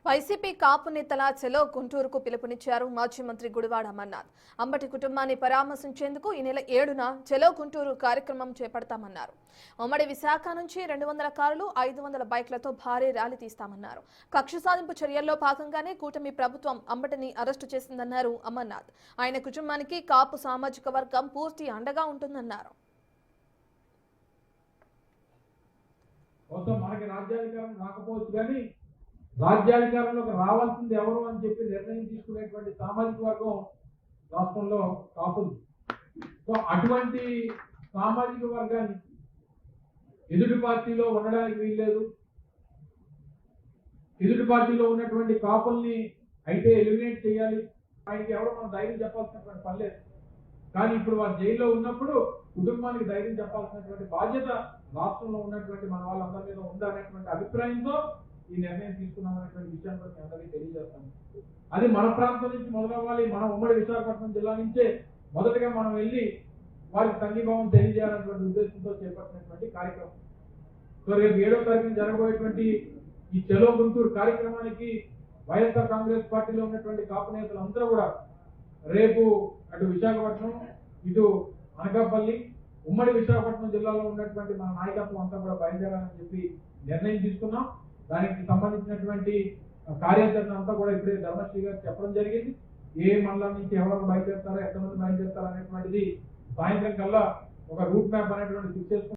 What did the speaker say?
YCP కాపు నేతల చెలో గుంటూరుకు పిలుపునిచ్చారు మాజీ మంత్రి గుడివాడ అమర్నాథ్. అంబటి కుటుంబాన్ని పరామర్శించేందుకు ఈ నెల 7న చెలో గుంటూరు కార్యక్రమం చేపడతామన్నారు. ఉమ్మడి విశాఖ నుంచి 200 కార్లు 500 బైక్లతో భారీ ర్యాలీ తీస్తామన్నారు. కక్ష సాధింపు చర్యల్లో భాగంగానే కూటమి ప్రభుత్వం అంబటిని అరెస్టు చేసిందన్నారు అమర్నాథ్. ఆయన కుటుంబానికి కాపు సామాజిక వర్గం పూర్తి అండగా ఉంటుందన్నారు. రాజ్యాధికారంలోకి రావాల్సింది ఎవరు అని చెప్పి నిర్ణయం తీసుకునేటువంటి సామాజిక వర్గం రాష్ట్రంలో కాపులు. సో అటువంటి సామాజిక వర్గాన్ని ఎదుటి పార్టీలో ఉండడానికి వీల్లేదు. ఎదుటి పార్టీలో ఉన్నటువంటి కాపుల్ని అయితే ఎలిమినేట్ చేయాలి. ఆయనకి ఎవరో మనం ధైర్యం చెప్పాల్సినటువంటి పని లేదు. కానీ ఇప్పుడు వారు జైల్లో ఉన్నప్పుడు కుటుంబానికి ధైర్యం చెప్పాల్సినటువంటి బాధ్యత రాష్ట్రంలో ఉన్నటువంటి మన వాళ్ళందరి మీద ఉందనేటువంటి అభిప్రాయంతో ఈ నిర్ణయం తీసుకున్నామనేటువంటి విషయాన్ని కూడా అందరికీ తెలియజేస్తాను. అది మన ప్రాంతం నుంచి మొదలవ్వాలి. మన ఉమ్మడి విశాఖపట్నం జిల్లా నుంచే మొదటగా మనం వెళ్ళి వారికి సంఘీభావం తెలియజేయాలనేటువంటి ఉద్దేశంతో చేపట్టినటువంటి కార్యక్రమం. సో రేపు 7వ తారీఖున జరగబోయేటువంటి ఈ చెలో గుంటూరు కార్యక్రమానికి వైఎస్ఆర్ కాంగ్రెస్ పార్టీలో ఉన్నటువంటి కాపు నేతలు అందరూ కూడా రేపు అటు విశాఖపట్నం ఇటు అనకాపల్లి ఉమ్మడి విశాఖపట్నం జిల్లాలో ఉన్నటువంటి మన నాయకత్వం అంతా కూడా బయలుదేరాలని చెప్పి నిర్ణయం తీసుకున్నాం. దానికి సంబంధించినటువంటి కార్యాచరణ అంతా కూడా ఇప్పుడే ధర్మశ్రీ గారు చెప్పడం జరిగింది. ఏ మండలం నుంచి ఎవరు బయలుదేరుతారో ఎంతమంది బయలుదేరుతారో అనేటువంటిది సాయంత్రం కల్లా ఒక రూట్ మ్యాప్ అనేటువంటి ఫిక్స్ చేసుకుంటాం.